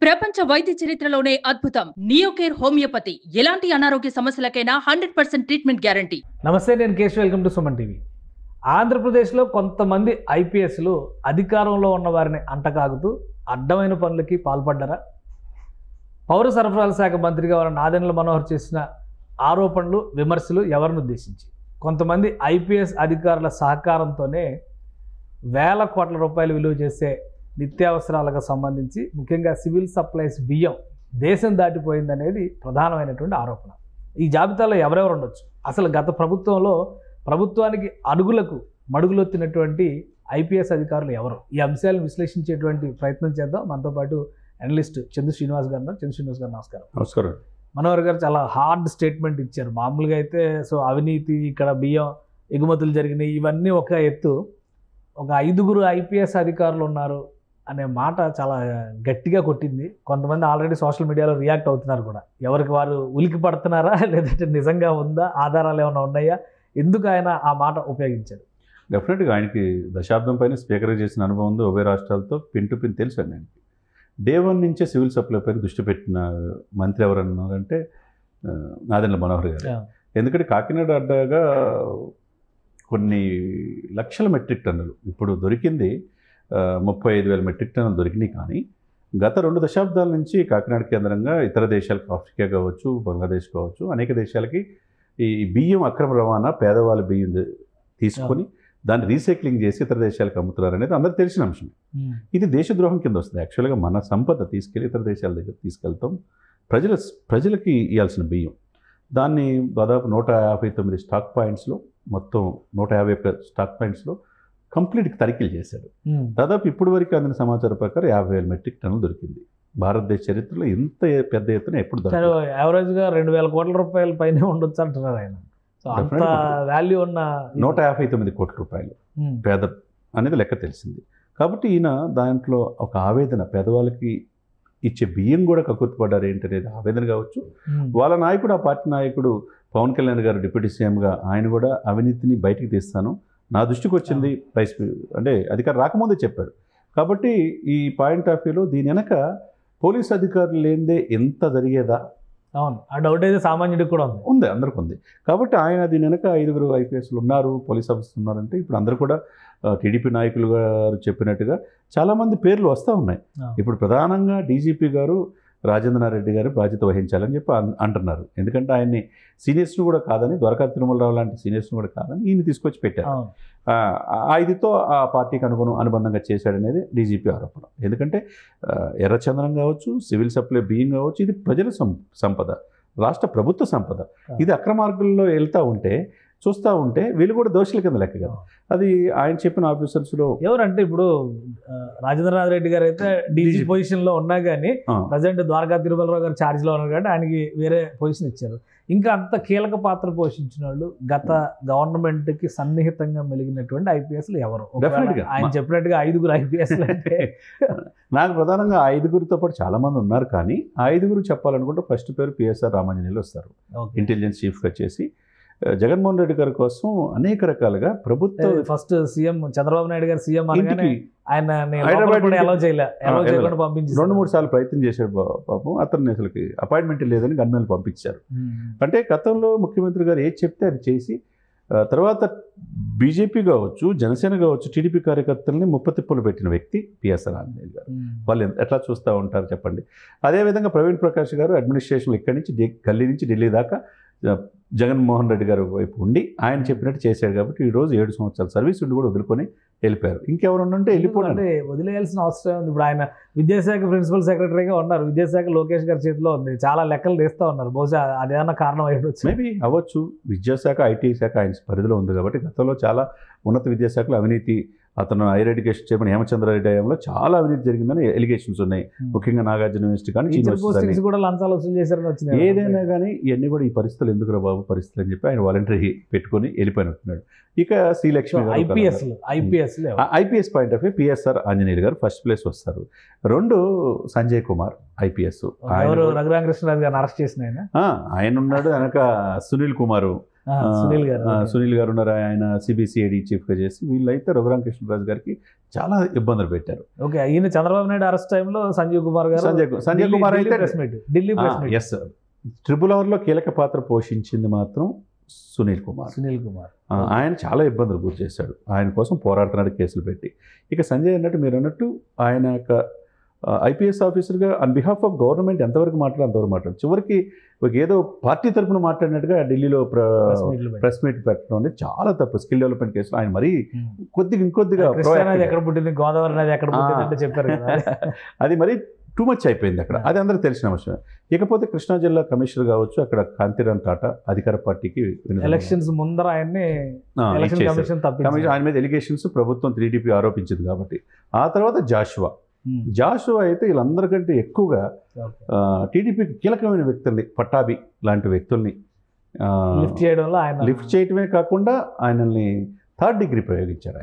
ప్రపంచ వైద్య చరిత్రలోనే అద్భుతం నియోకేర్ హోమియోపతి ఎలాంటి అనారోగ్య సమస్యలకైనా 100% ట్రీట్మెంట్ గ్యారంటీ. నమస్తే, నేను Keshav. Welcome to Suman TV. ఆంధ్రప్రదేశ్లో కొంతమంది ఐపీఎస్లు అధికారంలో ఉన్న వారిని అంటకాగుతూ అడ్డమైన పనులకి పాల్పడ్డారా? పౌర సరఫరాల శాఖ మంత్రిగా ఉన్న నాదెండ్ల మనోహర్ చేసిన ఆరోపణలు, విమర్శలు ఎవరిని ఉద్దేశించి? కొంతమంది ఐపీఎస్ అధికారుల సహకారంతోనే వేల కోట్ల రూపాయలు విలువ చేసే నిత్యావసరాలకు సంబంధించి ముఖ్యంగా సివిల్ సప్లైస్ బియ్యం దేశం దాటిపోయిందనేది ప్రధానమైనటువంటి ఆరోపణ. ఈ జాబితాలో ఎవరెవరు ఉండొచ్చు? అసలు గత ప్రభుత్వంలో ప్రభుత్వానికి అడుగులకు మడుగులొత్తినటువంటి ఐపీఎస్ అధికారులు ఎవరు? ఈ అంశాలను విశ్లేషించేటువంటి ప్రయత్నం చేద్దాం. మనతో పాటు అనలిస్ట్ చందు శ్రీనివాస్ గారు ఉన్నారు. చందు శ్రీనివాస్ గారు నమస్కారం. నమస్కారం. మనోహర్ గారు చాలా హార్డ్ స్టేట్మెంట్ ఇచ్చారు. మామూలుగా అయితే అవినీతి, ఇక్కడ బియ్యం ఎగుమతులు జరిగినాయి, ఇవన్నీ ఒక ఎత్తు. ఒక 5 ఐపీఎస్ అధికారులు ఉన్నారు అనే మాట చాలా గట్టిగా కొట్టింది. కొంతమంది ఆల్రెడీ సోషల్ మీడియాలో రియాక్ట్ అవుతున్నారు కూడా. ఎవరికి వారు ఉలికి పడుతున్నారా, లేదంటే నిజంగా ఉందా, ఆధారాలు ఏమైనా ఉన్నాయా, ఎందుకు ఆయన ఆ మాట ఉపయోగించారు? డెఫినెట్గా ఆయనకి దశాబ్దం పైన స్పీకర్ చేసిన అనుభవం ఉంది. ఉభయ రాష్ట్రాలతో పిన్ టు పిన్ తెలుసు అండి ఆయనకి. డే 1 నుంచే సివిల్ సప్లై పైన దృష్టి పెట్టిన మంత్రి ఎవరన్నారంటే నాదెండ్ల మనోహర్ గారు. ఎందుకంటే కాకినాడ అడ్డాగా కొన్ని లక్షల మెట్రిక్ టన్నులు ఇప్పుడు దొరికింది, 35,000 మెట్రిక్ టన్నులు దొరికినాయి. కానీ గత 2 దశాబ్దాల నుంచి కాకినాడ కేంద్రంగా ఇతర దేశాలకు, ఆఫ్రికా కావచ్చు, బంగ్లాదేశ్ కావచ్చు, అనేక దేశాలకి ఈ బియ్యం అక్రమ రవాణా, పేదవాళ్ళ బియ్యం తీసుకొని దాన్ని రీసైక్లింగ్ చేసి ఇతర దేశాలకు అమ్ముతున్నారు అనేది అందరికీ తెలిసిన అంశం. ఇది దేశద్రోహం కింద వస్తుంది. యాక్చువల్గా మన సంపద తీసుకెళ్ళి ఇతర దేశాల దగ్గర తీసుకెళ్తాం, ప్రజలకి ఇవ్వాల్సిన బియ్యం. దాన్ని దాదాపు 159 స్టాక్ పాయింట్స్లో, మొత్తం 150 స్టాక్ పాయింట్స్లో కంప్లీట్గా తనిఖీలు చేశాడు. దాదాపు ఇప్పటి వరకు అందిన సమాచారం ప్రకారం 50,000 మెట్రిక్ టన్నులు దొరికింది. భారతదేశ చరిత్రలో ఇంత పెద్ద ఎత్తున ఎప్పుడు దొరకదు. యావరేజ్గా 2,000 కోట్ల రూపాయల పైన ఉండొచ్చు అంటున్నారు ఆయన. అంత వాల్యూ ఉన్న 159 కోట్ల రూపాయలు పేద అనేది లెక్క తెలిసింది. కాబట్టి ఈయన దాంట్లో ఒక ఆవేదన, పేదవాళ్ళకి ఇచ్చే బియ్యం కూడా కక్కుర్తిపడ్డారు ఏంటనేది ఆవేదన కావచ్చు. వాళ్ళ నాయకుడు, ఆ పార్టీ నాయకుడు పవన్ కళ్యాణ్ గారు డిప్యూటీ సీఎంగా ఆయన కూడా అవినీతిని బయటికి తీస్తాను, నా దృష్టికి వచ్చింది అంటే అధికారం రాకముందే చెప్పాడు. కాబట్టి ఈ పాయింట్ ఆఫ్ వ్యూలో దీని వెనక పోలీస్ అధికారులు లేనిదే ఎంత జరిగేదా? అవును, ఆ డౌట్ అయితే సామాన్యుడికి కూడా ఉంది, అందరికి ఉంది. కాబట్టి ఆయన దీని వెనక 5 ఐపీఎస్లు ఉన్నారు, పోలీస్ ఆఫీసర్లు ఉన్నారంటే ఇప్పుడు అందరూ కూడా టీడీపీ నాయకులు గారు చెప్పినట్టుగా చాలామంది పేర్లు వస్తూ ఉన్నాయి. ఇప్పుడు ప్రధానంగా డీజీపీ గారు రాజేంద్రనాథ్ గారు బాధ్యత వహించాలని చెప్పి అంటున్నారు. ఎందుకంటే ఆయన్ని సీనియర్స్ను కూడా కాదని, ద్వారకా తిరుమలరావు లాంటి సీనియర్స్ను కూడా కాదని ఈయన తీసుకొచ్చి పెట్టారు. 5తో ఆ పార్టీకి అనుబంధంగా చేశాడనేది డీజీపీ ఆరోపణ. ఎందుకంటే ఎర్రచందనం కావచ్చు, సివిల్ సప్లై బియ్యం కావచ్చు, ఇది ప్రజల సంపద, రాష్ట్ర ప్రభుత్వ సంపద. ఇది అక్రమార్గుల్లో వెళ్తూ ఉంటే, చూస్తూ ఉంటే వీళ్ళు కూడా దోషుల కింద లెక్క కదా. అది ఆయన చెప్పిన ఆఫీసర్స్లో ఎవరంటే ఇప్పుడు రాజేంద్రనాథ్ రెడ్డి గారు అయితే డీజీ పొజిషన్లో ఉన్నా కానీ, ప్రజెంట్ ద్వారకా తిరుమలరావు గారు ఛార్జ్లో ఉన్నారు కాబట్టి ఆయనకి వేరే పొజిషన్ ఇచ్చారు. ఇంకా అంత కీలక పాత్ర పోషించిన వాళ్ళు గత గవర్నమెంట్కి సన్నిహితంగా మెలిగినటువంటి ఐపీఎస్లు ఎవరు? ఆయన చెప్పినట్టుగా 5 ఐపీఎస్లు అంటే నాకు ప్రధానంగా 5తో పాటు చాలామంది ఉన్నారు. కానీ ఆ 5 చెప్పాలనుకుంటే ఫస్ట్ పేరు పిఎస్ఆర్ రామాంజనేయులు వస్తారు. ఇంటెలిజెన్స్ చీఫ్గా చేసి జగన్మోహన్ రెడ్డి గారి కోసం అనేక రకాలుగా ప్రభుత్వం, ఫస్ట్ సీఎం చంద్రబాబు నాయుడు గారు సీఎం అనగానే ఆయన హైదరాబాద్ ఎలా చేయకుండా పంపించి 2-3 సార్లు ప్రయత్నం చేశాడు. పాపం అతన్ని అసలుకి అపాయింట్మెంట్ లేదని గన్మెన్లు పంపించారు. అంటే గతంలో ముఖ్యమంత్రి గారు ఏది చెప్తే అది చేసి, తర్వాత బీజేపీ కావచ్చు, జనసేన కావచ్చు, టీడీపీ కార్యకర్తల్ని ముప్పతిప్పులు పెట్టిన వ్యక్తి పిఎస్ఆర్ ఆంజనేయులు గారు. వాళ్ళు ఎట్లా చూస్తూ ఉంటారు చెప్పండి. అదేవిధంగా ప్రవీణ్ ప్రకాష్ గారు అడ్మినిస్ట్రేషన్లో ఇక్కడి నుంచి గల్లీ నుంచి ఢిల్లీ దాకా జగన్మోహన్ రెడ్డి గారు వైపు ఉండి ఆయన చెప్పినట్టు చేశాడు. కాబట్టి ఈరోజు 7 సంవత్సరాల సర్వీస్ ఉండి కూడా వదులుకొని వెళ్ళిపోయారు. ఇంకెవరు ఉంటే వెళ్ళిపోతే వదిలేయాల్సిన అవసరం ఉంది. ఇప్పుడు ఆయన విద్యాశాఖ ప్రిన్సిపల్ సెక్రటరీగా ఉన్నారు. విద్యాశాఖ లోకేష్ గారి చేతిలో ఉంది. చాలా లెక్కలు తీస్తూ ఉన్నారు. బహుశా అదేమన్నా కారణం అయ్యొచ్చు, మేబీ అవ్వచ్చు. విద్యాశాఖ, ఐటీ శాఖ ఆయన పరిధిలో ఉంది కాబట్టి గతంలో చాలా ఉన్నత విద్యాశాఖలో అవినీతి, అతను హైయర్ ఎడ్యుకేషన్ చైర్మన్ హేమచంద్రారెడ్డి హయాంలో చాలా అవినీతి జరిగిందని ఎలిగేషన్స్ ఉన్నాయి. ముఖ్యంగా నాగార్జున యూనివర్సిటీ కానీ కూడా లంచాలు వసూలు చేశారని వచ్చింది. ఏదైనా కానీ ఇవన్నీ కూడా ఈ పరిస్థితులు ఎందుకు రా బాబు పరిస్థితులు అని చెప్పి ఆయన వాలంటరీ పెట్టుకొని వెళ్ళిపోయినట్టున్నాడు. ఇక Srilakshmi IPS point of view PSR Anjaneyulu గారు ఫస్ట్ ప్లేస్ వస్తారు. 2 సంజయ్ కుమార్ ఐపీఎస్, రఘురామకృష్ణరాజు గారిని అరెస్ట్ చేసిన ఆయన ఉన్నాడు. వెనక సునీల్ కుమార్ సునీల్ గారు ఉన్నారు, ఆయన సిబిసిఐడి చీఫ్గా చేసి వీళ్ళైతే రఘురామకృష్ణరాజు గారికి చాలా ఇబ్బందులు పెట్టారు. ఓకే, ఈయన చంద్రబాబు నాయుడు అరెస్ట్ టైంలో సంజీవ్ కుమార్ గారు సంజయ్ కుమార్ అయితే ఢిల్లీ ఎస్ RRRలో కీలక పాత్ర పోషించింది మాత్రం సునీల్ కుమార్. ఆయన చాలా ఇబ్బందులు గురి చేశాడు, ఆయన కోసం పోరాడుతున్నాడు కేసులు పెట్టి. ఇక సంజయ్ అన్నట్టు మీరు అన్నట్టు ఆయన యొక్క ఐపీఎస్ ఆఫీసర్గా ఆన్ బిహాఫ్ ఆఫ్ గవర్నమెంట్ ఎంతవరకు మాట్లాడు అంతవరకు మాట్లాడు. చివరికి ఏదో పార్టీ తరఫున మాట్లాడినట్టుగా ఢిల్లీలో ప్రెస్ మీట్ పెట్టడం అనేది చాలా తప్పు. స్కిల్ డెవలప్మెంట్ కేసులో ఆయన మరీ ఇంకొద్దిగా ఎక్కడ పుట్టింది, గోదావరి నది ఎక్కడ పుట్టింది చెప్పారు. అది మరీ టూ మచ్ అయిపోయింది అక్కడ, అది అందరికీ తెలిసిన విషయం. ఇకపోతే కృష్ణా జిల్లా కమిషనర్ కావచ్చు, అక్కడ కాంతిరామ్ టాటా అధికార పార్టీకి ఎలక్షన్స్ ముందర ఆయన్ని ఆయన మీద ఎలిగేషన్స్ ప్రభుత్వం 3DP ఆరోపించింది కాబట్టి. ఆ తర్వాత జాషువా అయితే వీళ్ళందరికంటే ఎక్కువగా టీడీపీకి కీలకమైన వ్యక్తుల్ని, పట్టాభి లాంటి వ్యక్తుల్ని లిఫ్ట్ చేయడమే కాకుండా ఆయనల్ని 3rd డిగ్రీ ప్రయోగించారు.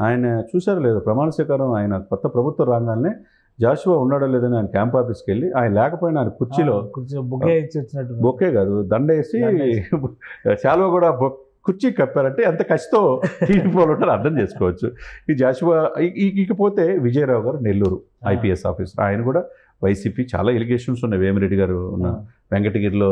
ఆయన చూసారో లేదో ప్రమాణ స్వీకారం ఆయన కొత్త ప్రభుత్వం రాగానే జాషువా ఉన్నాడో లేదని ఆయన క్యాంప్ ఆఫీస్కి వెళ్ళి ఆయన లేకపోయినా ఆయన కుర్చీలో బొకే కాదు దండేసి శాలువ కూడా కుర్చీ కప్పారంటే ఎంత కష్టతో టీడీపీ వాళ్ళు ఉంటారో అర్థం చేసుకోవచ్చు. ఈ జాషువా ఇకపోతే విజయరావు గారు నెల్లూరు ఐపీఎస్ ఆఫీసర్, ఆయన కూడా వైసీపీ చాలా ఎలిగేషన్స్ ఉన్నాయి. వేమిరెడ్డి గారు ఉన్న వెంకటగిరిలో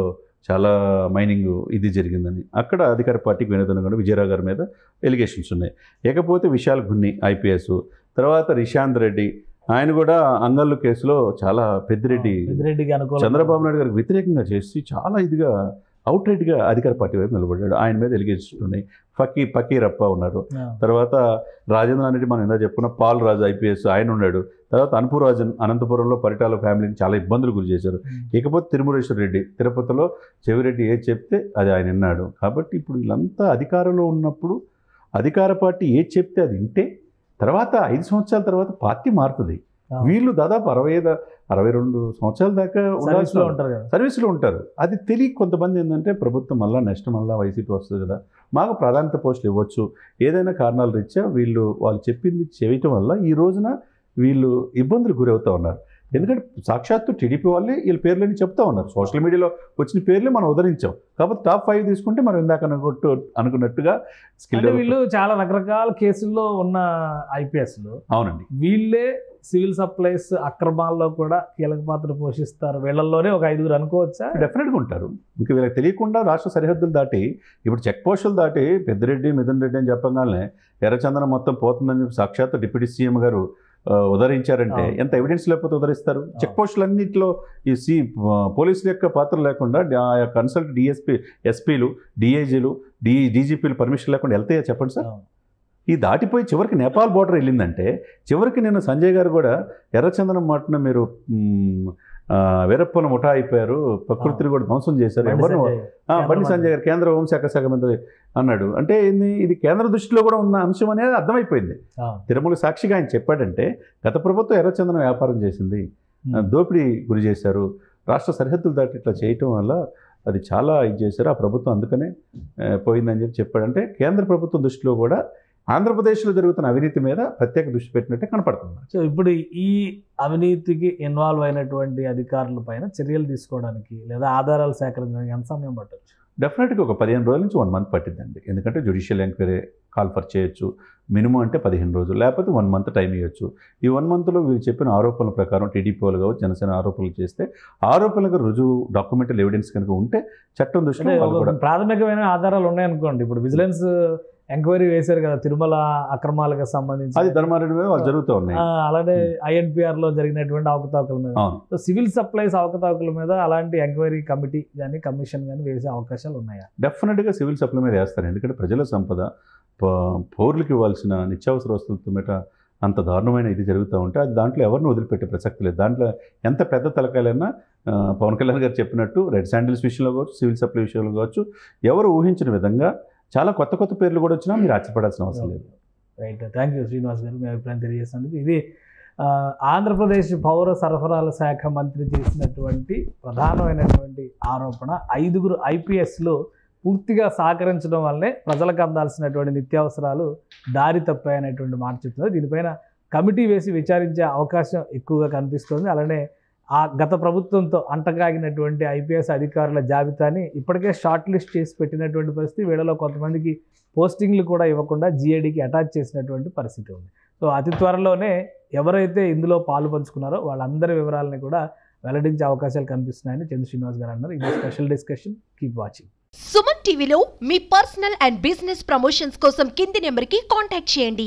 చాలా మైనింగ్ ఇది జరిగిందని, అక్కడ అధికార పార్టీకి వినోదం కూడా విజయరావు గారి మీద ఎలిగేషన్స్ ఉన్నాయి. ఇకపోతే విశాల్ గున్ని ఐపీఎస్, తర్వాత రిషాంత్ రెడ్డి, ఆయన కూడా అంగళ్ళు కేసులో చాలా పెద్దిరెడ్డికి చంద్రబాబు నాయుడు గారికి వ్యతిరేకంగా చేసి చాలా ఇదిగా అవుట్రైట్గా అధికార పార్టీ వైపు నిలబడ్డాడు. ఆయన మీద ఎలిగేషన్స్ ఉన్నాయి. ఫకీరప్ప ఉన్నారు, తర్వాత రాజేంద్ర రెడ్డి మనం ఇందా చెప్పుకున్న పాల్ రాజు ఐపీఎస్ ఆయన ఉన్నాడు, తర్వాత అనుపురాజన్ అనంతపురంలో పరిటాల ఫ్యామిలీని చాలా ఇబ్బందులు గురి చేశారు. ఇకపోతే తిరుమలేశ్వర రెడ్డి తిరుపతిలో చెవిరెడ్డి ఏది చెప్తే అది ఆయన విన్నాడు. కాబట్టి ఇప్పుడు వీళ్ళంతా అధికారంలో ఉన్నప్పుడు అధికార పార్టీ ఏది చెప్తే అది వింటే తర్వాత 5 సంవత్సరాల తర్వాత పార్టీ మారుతుంది. వీళ్ళు దాదాపు 62 సంవత్సరాల దాకా సర్వీస్లో ఉంటారు. అది తెలియ కొంతమంది ఏంటంటే ప్రభుత్వం నెక్స్ట్ మళ్ళీ వైసీపీ వస్తుంది కదా, మాకు ప్రాధాన్యత పోస్టులు ఇవ్వచ్చు, ఏదైనా కారణాలు రీత్యా వాళ్ళు చెప్పింది చేయటం వల్ల ఈ రోజున వీళ్ళు ఇబ్బందులు గురవుతూ ఉన్నారు. ఎందుకంటే సాక్షాత్తు టీడీపీ వాళ్ళే వీళ్ళ పేర్లని చెప్తా ఉన్నారు. సోషల్ మీడియాలో వచ్చిన పేర్లే మనం ఉదరించాం. కాబట్టి టాప్ 5 తీసుకుంటే మనం ఇందాక అనుకున్నట్టుగా వీళ్ళు చాలా రకరకాల కేసుల్లో ఉన్న ఐపీఎస్లు. అవునండి, వీళ్ళే సివిల్ సప్లైస్ అక్రమాల్లో కూడా కీలక పాత్ర పోషిస్తారు. వీళ్ళల్లోనే ఒక 5 అనుకోవచ్చా? డెఫినెట్గా ఉంటారు. ఇంకా వీళ్ళకి తెలియకుండా రాష్ట్ర సరిహద్దులు దాటి ఇప్పుడు చెక్ పోస్టులు దాటి పెద్దిరెడ్డి మిథున్ రెడ్డి అని చెప్పగానే ఎర్రచందనం మొత్తం పోతుందని చెప్పి సాక్షాత్తు డిప్యూటీ సీఎం గారు ఉదరించారంటే ఎంత ఎవిడెన్స్ లేకపోతే ఉదరిస్తారు? చెక్ పోస్టులన్నింటిలో ఈ పోలీసుల యొక్క పాత్ర లేకుండా ఆ యొక్క కన్సల్ట్ ఎస్పీలు, డిఐజీలు, డీజీపీలు పర్మిషన్ లేకుండా వెళ్తాయా చెప్పండి సార్? ఈ దాటిపోయి చివరికి నేపాల్ బోర్డర్ వెళ్ళిందంటే చివరికి నిన్న సంజయ్ గారు కూడా ఎర్రచందనం మాటన మీరు వీరప్పన ముఠా అయిపోయారు, ప్రకృతిని కూడా ధ్వంసం చేశారు, ఎవరు బండి సంజయ్ గారు కేంద్ర హోంశాఖ మంత్రి అన్నాడు. అంటే ఇది కేంద్ర దృష్టిలో కూడా ఉన్న అంశం అనేది అర్థమైపోయింది. తిరుమల సాక్షిగా ఆయన చెప్పాడంటే గత ప్రభుత్వం ఎర్రచందనం వ్యాపారం చేసింది, దోపిడీ గురి చేశారు, రాష్ట్ర సరిహద్దులు దాటి ఇట్లా చేయటం వల్ల అది చాలా ఇది చేశారు, ఆ ప్రభుత్వం అందుకనే పోయిందని చెప్పాడంటే కేంద్ర ప్రభుత్వం దృష్టిలో కూడా ఆంధ్రప్రదేశ్లో జరుగుతున్న అవినీతి మీద ప్రత్యేక దృష్టి పెట్టినట్టే కనపడుతుంది. సో ఇప్పుడు ఈ అవినీతికి ఇన్వాల్వ్ అయినటువంటి అధికారుల పైన చర్యలు తీసుకోవడానికి లేదా ఆధారాలు సేకరించడానికి ఎంత సమయం పట్టవచ్చు? డెఫినెట్గా ఒక 15 రోజుల నుంచి 1 మంత్ పట్టిద్దండి. ఎందుకంటే జ్యుడిషియల్ ఎంక్వైరీ కాల్ఫర్ చేయొచ్చు, మినిమం అంటే 15 రోజులు, లేకపోతే 1 మంత్ టైం ఇవ్వచ్చు. ఈ 1 మంత్లో వీళ్ళు చెప్పిన ఆరోపణల ప్రకారం టీడీపీ వాళ్ళు కావచ్చు, జనసేన ఆరోపణలు చేస్తే ఆరోపణలకు రుజువు డాక్యుమెంటల్ ఎవిడెన్స్ కనుక ఉంటే చట్టం దృష్టిలో ప్రాథమికమైన ఆధారాలు ఉన్నాయనుకోండి. ఇప్పుడు విజిలెన్స్ ఎంక్వైరీ వేశారు కదా తిరుమల అక్రమాలకు సంబంధించి, అది ధర్మారెడ్డి మీద వాళ్ళు జరుగుతూ ఉన్నాయి. అలానే INPRలో జరిగినటువంటి అవకతవకల మీద, సివిల్ సప్లైస్ అవకతవకల మీద అలాంటి ఎంక్వైరీ కమిటీ కానీ కమిషన్ కానీ వేసే అవకాశాలు ఉన్నాయా? డెఫినెట్గా సివిల్ సప్లై మీద వేస్తారు. ఎందుకంటే ప్రజల సంపద, పౌరులకు ఇవ్వాల్సిన నిత్యావసర వస్తువులతో మీద అంత దారుణమైన ఇది జరుగుతూ ఉంటే అది దాంట్లో ఎవరిని వదిలిపెట్టే ప్రసక్తి లేదు. దాంట్లో ఎంత పెద్ద తలకాయలైనా పవన్ కళ్యాణ్ గారు చెప్పినట్టు రెడ్ శాండిల్స్ విషయంలో కావచ్చు, సివిల్ సప్లై విషయంలో కావచ్చు, ఎవరు ఊహించిన విధంగా చాలా కొత్త పేర్లు కూడా వచ్చినా మీరు ఆశ్చర్యపడాల్సిన అవసరం లేదు. రైట్, థ్యాంక్ యూ శ్రీనివాస్ గారు, మీ అభిప్రాయం తెలియజేసినందుకు. ఇది ఆంధ్రప్రదేశ్ పౌర సరఫరాల శాఖ మంత్రి చేసినటువంటి ప్రధానమైనటువంటి ఆరోపణ. 5 IPSలు పూర్తిగా సహకరించడం వల్లే ప్రజలకు అందాల్సినటువంటి నిత్యావసరాలు దారి తప్పాయనేటువంటి మాట చెప్తున్నారు. దీనిపైన కమిటీ వేసి విచారించే అవకాశం ఎక్కువగా కనిపిస్తుంది. అలానే ఆ గత ప్రభుత్వంతో అంటగాగినటువంటి ఐపీఎస్ అధికారుల జాబితాని ఇప్పటికే షార్ట్ లిస్ట్ చేసి పెట్టినటువంటి పరిస్థితి. వీళ్ళలో కొంతమందికి పోస్టింగ్లు కూడా ఇవ్వకుండా జీఏడీకి అటాచ్ చేసినటువంటి పరిస్థితి ఉంది. సో అతి త్వరలోనే ఎవరైతే ఇందులో పాలు పంచుకున్నారో వాళ్ళందరి వివరాలని కూడా వెల్లడించే అవకాశాలు కనిపిస్తున్నాయని చంద్ర శ్రీనివాస్ గారు అన్నారు. ఇది special discussion. Keep watching. Suman టీవీలో మీ పర్సనల్ అండ్ బిజినెస్ ప్రమోషన్స్ కోసం కింది నెంబర్కి కాంటాక్ట్ చేయండి.